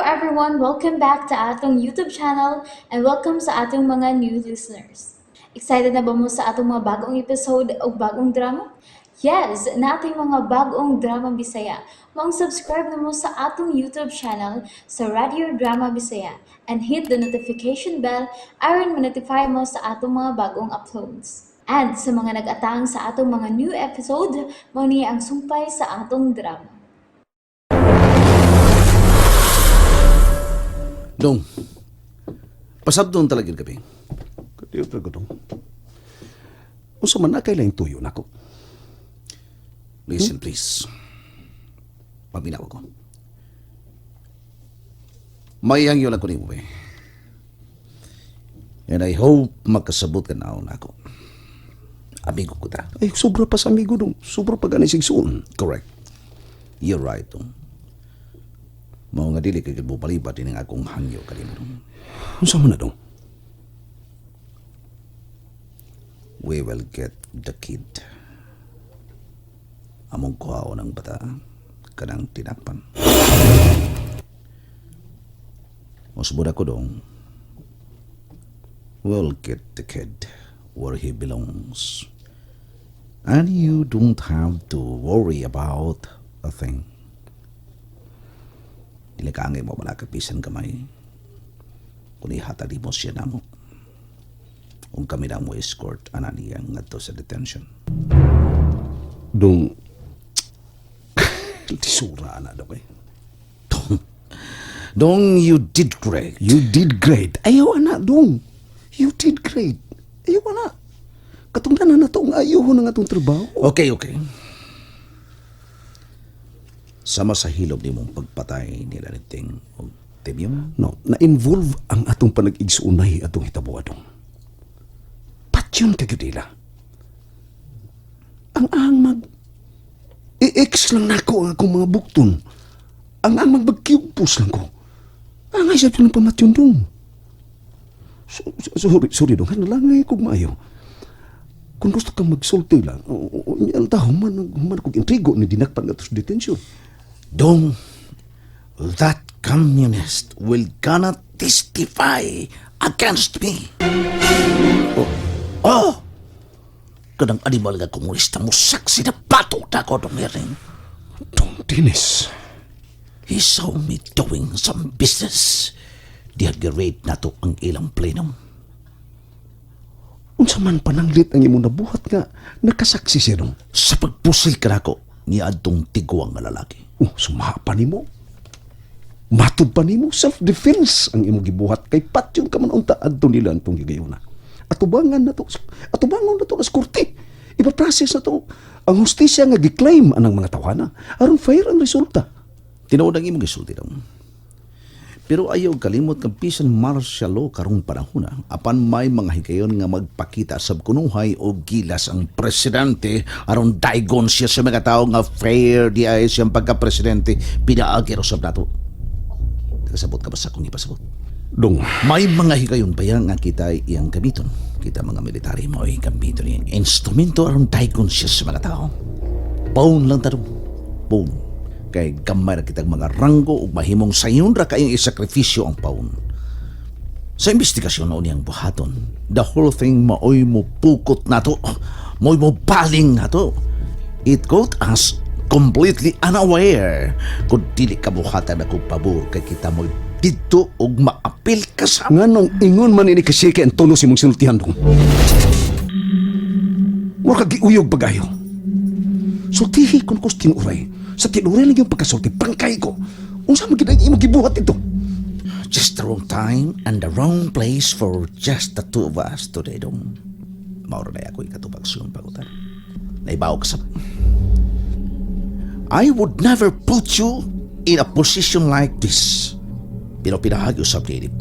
everyone, welcome back to atong YouTube channel and welcome sa atong mga new listeners. Excited na ba mo sa atong mga bagong episode o bagong drama? Yes, na ating mga bagong drama Bisaya. Subscribe na mo sa atong YouTube channel sa Radio Drama Bisaya and hit the notification bell aron ma-notify mo sa atong mga bagong uploads. And sa mga nag-atang sa atong mga new episode, mo niya ang sumpay sa atong drama. Dong, pasabdon talaga yung gabi. Kadiyo talaga dong. Unsa man na kailang tuyo nako. Listen, please. Paminaw ko. May hangyo lang ko ni mo, eh. And I hope magkasabot ka na ako. Amigo ko ta. Ay, sobra pa sa amigo dong. Sobra pa ganing sigsuon. Correct. You're right, dong. Mao nga dili kay mo palibat din ang akong hangyo kanimo. Unsa man na dong? We will get the kid. Among kuhaon ng bata kanang tinakpan. Masubod ako dong. We'll get the kid where he belongs. And you don't have to worry about a thing. Dili ka angay mo malakapisan kamay. Kung ihatali mo siya namo. Kung kami na mo escort ananiyang ngadto sa detention. Dong, tisura na daw eh. Dong, you did great. You did great. Ayaw na dong. You did great. Ayaw na. Katungdanan na to ang ayaw na nga itong trabaho. Okay. Sama sa hilog ni mong pagpatay nila ni Ting o Temium. No, na-involve ang atong panag-igsuunay atong hitabuha dong. Patyon kagudila. Ang mag i-ex lang nako ang akong mga bukton. Ang magbagkiyupos lang ko. Ang ay sabi ng pamatyon dong. Sorry dong, hanalangay kong maayo. Kung gusto kang magsulti lang, alta, human kong intrigo ni dinakpan nga sa detention. Dong, that communist will gonna testify against me. Oh! Kadang animal nga komunista mo saksi na batok na ko dong rin. Dong Dennis. He saw me doing some business. Dihagerate na to ang ilang plenum. Unsa man pananglit ang imo nabuhat nga nakasaksi siya dong. Sa pagpusil ka na ko, ni adtong tiguang nga lalaki. Sumaha pa nimo. Matod pa nimo. Self-defense ang imo gibuhat. Kay patyon ka man unta adto nila antong gigayuna. Atubangan na to as korte. Ipaprocess na to. Ang hustisya nga gi-claim anang mga tawana. Aron fair ang resulta. Tinuod ang imong gisulti daw. Pero ayaw kalimot kang pisan martial law karong panahon apan may mga higayon nga magpakita sa kunuhay o gilas ang presidente aron daigon siya sa mga tao nga fair di ay siyang pagka-presidente pinaagi usab nato. Kasabot ka ba sa kung ipasabot? Dong. May mga higayon pa yan nga kita iyang gamiton. Kita mga military mo ay gamiton yung instrumento aron daigon siya sa mga tao. Paun lang tarong. Paun. Kay gamay na kitang mga ranggo o mahimong sayon ra kayong isakripisyo ang paun. Sa investigasyon na uniyang buhaton, the whole thing maoy mo pukot na to, maoy mo baling na to. It caught us completely unaware kung dili ka buhatan na kong pabor kay kita mo'y dito o maapil ka sa... Nganong ingon man ini kasike ang tono si mong sinultihan dong. Mura kagiuyog bagayo. Sultihi kung kus tinuray. Sa tinuray lang yung pagkasulti, pangkay ko. Unsa magiging imo gibuhat ito? Just the wrong time and the wrong place for just the two of us today, dong. Mauro na ako ikatubag siyong pagutan. Naibaw ka sa... I would never put you in a position like this. Pero pinahagi usab dili.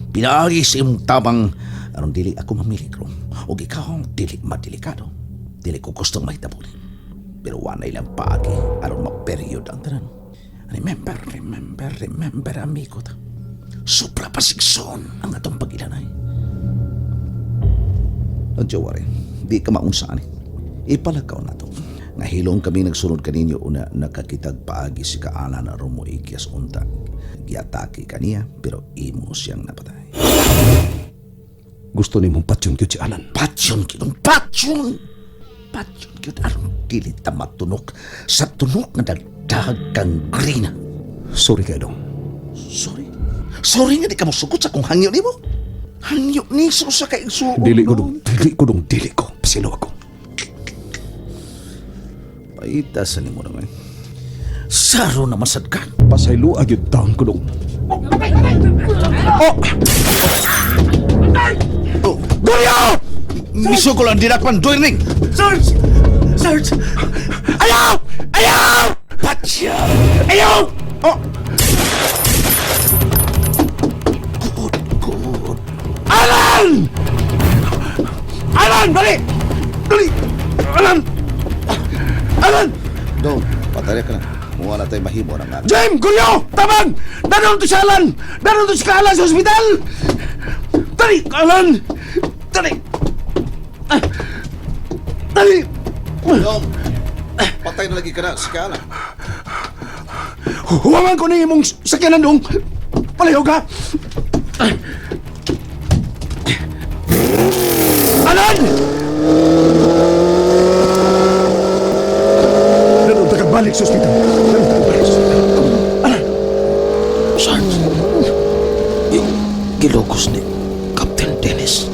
Pinahagi sa imong tabang aron dili ako mamili kro. O ikaw dili madelikado. Dili ko gustong mahitabo. Pero wanay lang paagi aron ma-period ang tanan. Remember, amigo ta. Supra pasigson ang atong pag-ilanay. Ang jawari, di ka maunsaan. Ipalakaw na to. Nahilong kami nagsunod kaninyo una nakakitag paagi si Kaalan na rumuikyas unta. Giatake kaniya pero imo siyang napatay. Gusto ni mong patyon kyud si Alan. Patyon kitong patyon! Patyon kyud aron dili ta matunok sa tunok nga dagdag kang grina. Sorry kayo dong. Sorry. Sorry nga di ka mosugot sa kung hangyo ni mo. Hangyo ni sa kay suod. Dili ko dong. Pasino ako. Paita sa nimo naman. Saro na masad ka. Pasaylo agyud taon ko dong. Oh, Goryo! Miso ko lang dinakpan doiring. Sarge! Sarge! Ayaw! Ayaw! Patyon! Ayaw! Oh! Good. Alan! Alan! Dali! Alan! Dong, patay ka na. Mula na tayo mahimo ng nga. James! Gulyo! Tabang! Danon to si Alan! Danon to si Alan sa ospital! Dali! Alan! Dali! Dali! Dong, patay na lagi ka na. Sige na. Huwangan ko na imong sakyanan dong! Palayo ka! Alan! Danon ta balik sa ospital. Alan! Sarge, yung gilogos ni Captain Dennis,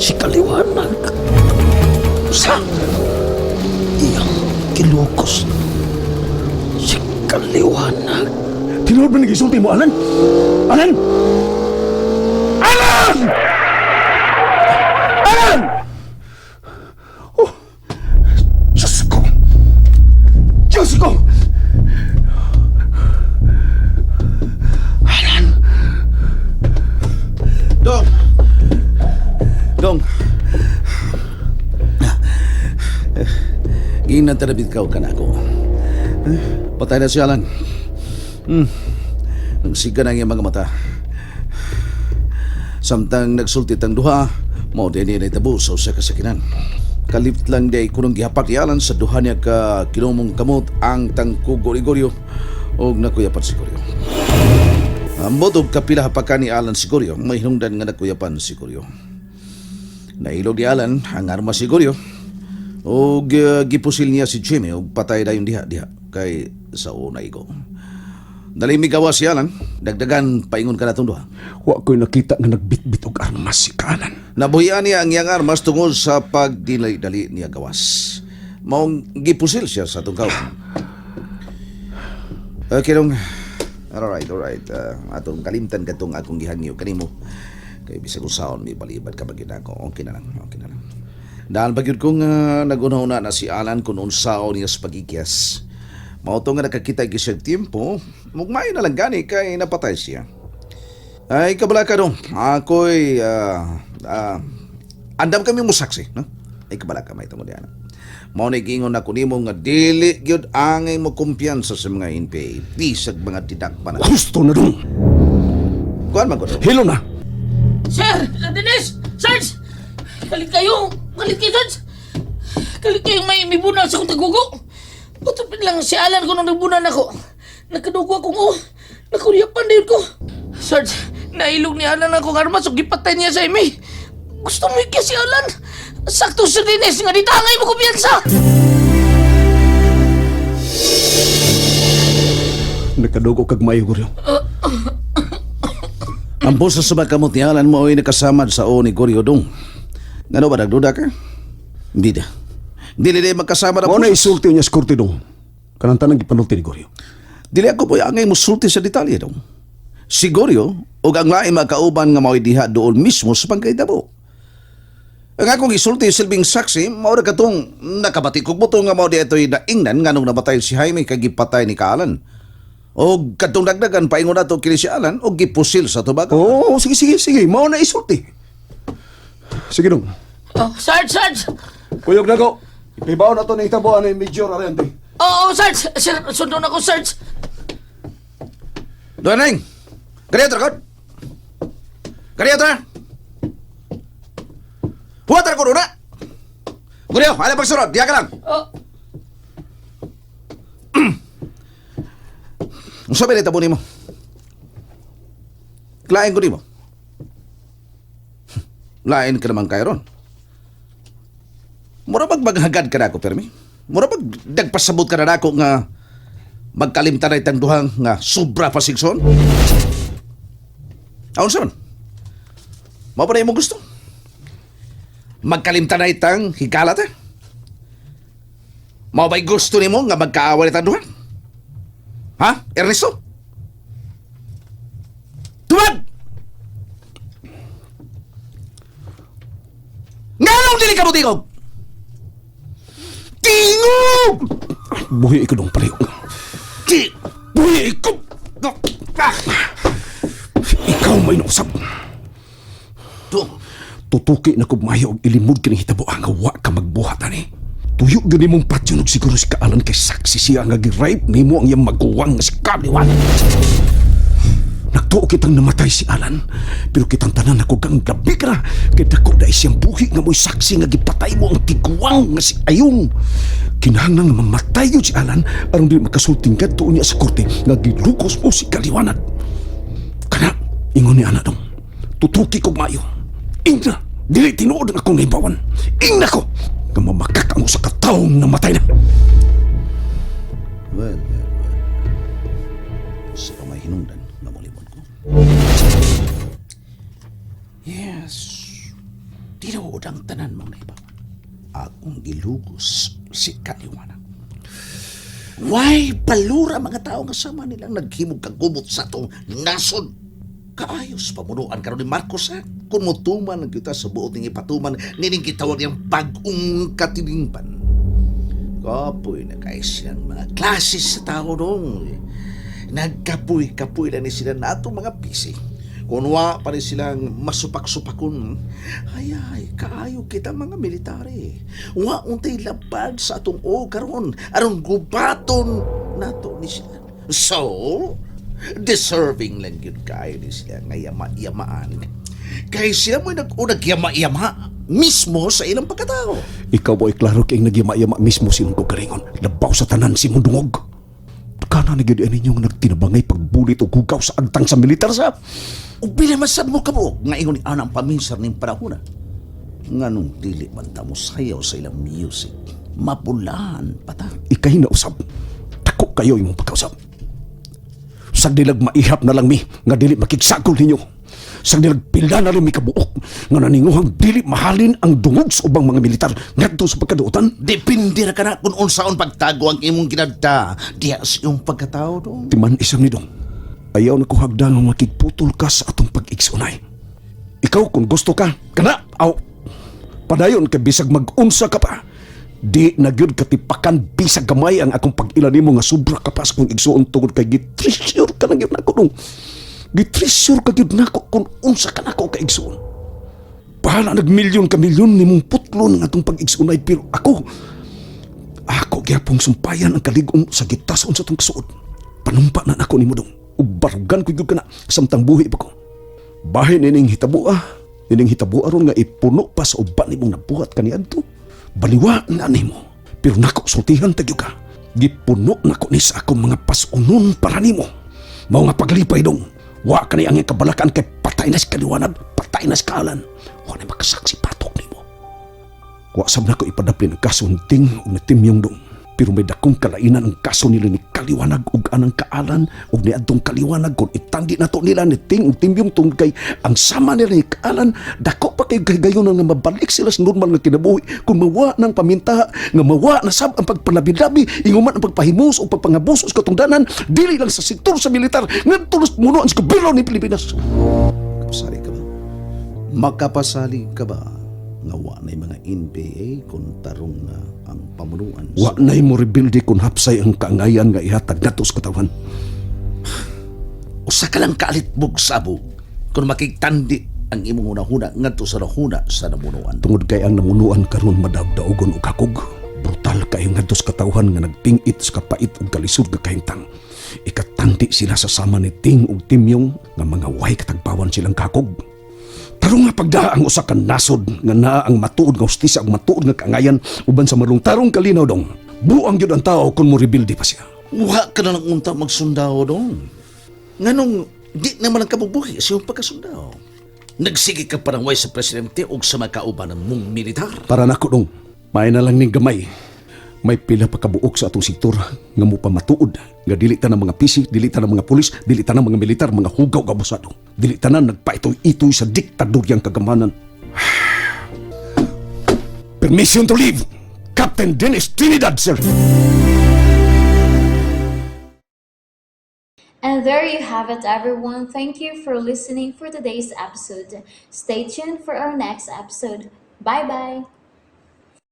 si Kaliwanag. Sa? Iyang gilogos si Kaliwanag. Tinuod ba nagisulti mo, Alan? Alan! Alan! Alan! Oh! Diyos ko! Diyos ko! Alan! Dong! Ginantarabit ka ka na ako. Patay na si Alan. Nagsiga na ang iyang mga mata. Samtang nagsultit ang duha, mao din niya naitabo sa usa ka sakinan. Kalit lang day kunong gihapak ni Alan sa duha niya ka kinumong kamot ang tangkog Goryo o nakuyapan si Goryo. Ambot og kapila hapakan ni Alan si Goryo, may hinungdan nga nakuyapan si Goryo. Nailog ni Alan ang arma si Goryo o gipusil niya si Jimmy o patay na yung diha kay sa unay ko. Dali migawa si Alan, dagdagan paingon ka na itong duha. Wa ko'y nakita nga nagbitbit og armas si Alan. Nabuhian niya ang iyang armas tungod sa pagdili-dali niya gawas. Maong gipusil siya sa itong kawan. Okay dong. Alright. Atong kalimtan ka itong akong gihangyo kanimo. Kay bisag usaon may balibad ka bagid ako. Okay na lang. Dahil bagyod kong nag-una-una na si Alan kung unsaon niya sa pagikyas. Mauto nga nakakita gisag tiempo, mugmay na lang gani kay napatay siya. Ay, kabala ka dong. Ako'y, andam kami musaksi, no? Ay, kabala ka, may tamo diyan. Mao na gingon ako nimo nga dili gyud angay mo kumpiyansa sa mga NPA. Bisag mga tidakpan. Gusto na dong. Kuan man ko dong. Hilo na. Sir! Dennis! Sarge! Kalit kayo, Sarge! Kalit kayong may bunal sa kong tagugo! Patupin lang si Alan ko nang nagbunan ako. Nagkadugo akong nakuryapan din ko. Sarge, nailog ni Alan akong armas o gipatay niya sa imi. Gusto mo ikya si Alan? Sakto si Dennis nga ditangay mo kumpiyansa! Nakadugo kag mayo, Goryo. Ang bosa sa kamot ni Alan mo ay nakasamad sa o ni Goryo dong. Ngano ba nagduda ka? Bida. Dili day magkasama na Mao na isulti niya sa korte dong. Kanang tanang gipanulti ni Goryo. Dili ako po angay musulti sa detalye dong. Si Goryo o ang laing magkauban nga mao'y diha doon mismo sa pagkaitabo. Ang akong isulti silbing saksi, mao na katong nakabatikog mo to nga mao di ito'y naingnan nga nung namatay si Jaime kay gipatay ni Alan. O katong dagdagan paingon na to kini si Alan o gipusil sa tubago. Oo, sige. Mao na isulti. Sige dong. Oh, Sarge! Kuyog na ko. Ipibaw na to ng itabuan ni Major Arente. Oo, Sarge! Sir, sundon ako, Sarge! Doon neng! Ganyan rakot! Ganyan ra! Huwag ra ko doon na! Guriyo, alam pagsunod, diya ka lang! Oh, sabi na itabunin mo. Lain ko di mo. Lain ka naman kayo ron. Mura maghagad ka na ako, Permi. Mura nagpasabot ka na ako nga magkalimta na itang duhang nga sobra pa sigson. Aon sa man? Mao pa na mo gusto? Magkalimta na itang hikalat eh? Mao ba'y gusto ni mo nga magkaawal itang duhang? Ha, Ernesto? Tumad! Nga nung dili ka mo tingog? Tingog! Buhi ko dong paliw. Buhi ko! Ikaw may nausap. Tutuki na kumayo og ilimod ka ng hitabo ang wa ka magbuhat ani. Tuyo gani mong patyon og siguro si Kaalan kay saksi siya nga gi-rape nimo ang iyang maguwang nga si Kaliwan. Nagtuo kitang namatay si Alan, pero kitang tanan ako kang gabi ka na kay dako na siyang buhi nga mo'y saksi nga gipatay mo ang tiguwang nga si Ayong. Kinahanglan nga mamatay yun si Alan aron di makasulting kadto niya sa korte nga gilukos mo si Kaliwanag. Kana, ingon ni Ana dong, tutuki ko mayo. Ingna, dili tinuod ang akong naibawan. Ingna ko, nga mamakak mo sa kataong namatay na. Well. Sa may hinungdan, namulimod ko. Yes. Tinuod ang tanan mong naibawan. Akong gilugos si Kaliwanag. Why palura mga tao nga sama nilang naghimog kagubot sa itong nasod? Kaayos pamunuan karon ni Marcos ha? Kung mutuman ang kita sa buot ng ipatuman, nining kitawag niyang bagong katilingpan. Kapoy na kayo silang mga klases sa tao dong. Nagkapoy-kapoy na ni sila na itong mga pisi. Kunwa pa rin silang masupak-supakon. Ay, kaayo kita mga military. Wa untay labag sa atong karon aron gubaton nato ni sila. So, deserving lang yun kayo ni sila nga yama-yamaan. Kaya sila mo'y nag-yama-yama mismo sa ilang pagkatao. Ikaw mo'y klaro kayong nagyama-yama mismo sinong ko karingon. Labaw sa tanan si mong dungog. Kana na gano'n ninyong nagtinabangay pagbulit o gugaw sa agtang sa militar sa... O bilamasad mo ka mo, nga ingon ni anang paminsar ng panahon na. Nga nung dili man tamo sayaw sa ilang music, mapulahan pata. Ikay na usab. Tako kayo yung pagkausap. Sagdilag maihap na lang mi, nga dili makiksakol ninyo. Sagdilag pila na rin mi kabuok, nga naninguhang dili mahalin ang dungog sa ubang mga militar ngadto sa pagkaduotan. Depende ra ka na kung unsaon pagtago ang imong ginadda. Diya sa iyong pagkatao dong. Timan isang nidong. Ayaw na ko hagdan nga makikputol ka sa atong pag-igsunay. Ikaw kung gusto ka, kana, padayon ka bisag mag-unsa ka pa. Di na gyud katipakan bisag gamay ang akong pag-ilan nimo nga sobra ka pa sa kong igsuon tungod kay gitreasure ka na gyud nako dong. Gitreasure ka gyud nako kung unsa ka nako ka igsuon. Bahala nagmilyon ka milyon nimong putlon nga atong pag-igsunay pero ako gyapong sumpayan ang kalig-on sa gitason sa atong kasuod. Panumpa na nako nimo dong. Ug barugan ko gyud kana samtang buhi pa ko. Bahin nining hitabo aron nga ipuno pa sa uban nimong nabuhat kaniadto. Baliwa na nimo. Pero nako sultihan tagyo ka. Gipuno nako ni sa akong mga pasunon para nimo. Mao nga paglipay dong. Wa ka ni ang kabalakan kay patay na si Kaliwanag, patay na si Kaalan. Wa na makasaksi patok nimo. Wa sab nako ipadapli ng kaso ng Ting ug ni Timyong dong. Pero may dakong kalainan ang kaso nila ni Kaliwanag ug anang Kaalan ug ni adtong Kaliwanag kung itanggi nato nila ni Ting ug Timyong tungod kay ang sama nila ni Kaalan dako pa kay gayon nga mabalik sila sa normal nga kinabuhi kung mawa ng paminta nga mawa na sab ang pagpalabi-labi inguman ang pagpahimus o pagpangabuso sa katungdanan dili lang sa sektor sa militar ngadto sa muno ang gobyerno ni Pilipinas. Makapasali ka ba? Makapasali ka ba? Nga wa na mga NPA kung tarong na ang pamunuan. Wa na mo rebuildi kung hapsay ang kaangayan nga ihatag nato sa katawan. Usa ka lang kaalitbog sabog kung makigtandi ang imong unahuna ngadto sa nahuna sa namunuan. Tungod kay ang namunuan karon madawdaogon og hakog. Brutal kay ngadto sa katawhan nga nagpingit sa kapait ug kalisod nga kahintang. Ikatandi sila sa sama ni Ting ug Timyong nga mga way katagpawan silang kakog. Tarong nga pagdaa ang usa ka nasod nga naa ang matuod nga hustisya ug matuod nga kaangayan uban sa marong tarong kalinaw dong. Buang gyud ang tao kung mo rebuildi pa siya. Wa ka na lang unta magsundao doon. Nganong, di naman ang kabubuhi sa iyong pagkasundao. Nagsige ka parang way sa presidente o sa mga kauban ng mong militar. Para nako dong, may na lang ning gamay. May pila pa kabuok sa atong sektor nga mo pa matuod. Nga dili ta ng mga pisi, dili ta ng mga pulis, dili ta ng mga militar, mga hugaw kabusado. Dili ta na nagpaitoy-itoy sa diktadoryang kagamanan. Permission to leave! Captain Dennis Trinidad, sir! And there you have it, everyone. Thank you for listening for today's episode. Stay tuned for our next episode. Bye bye.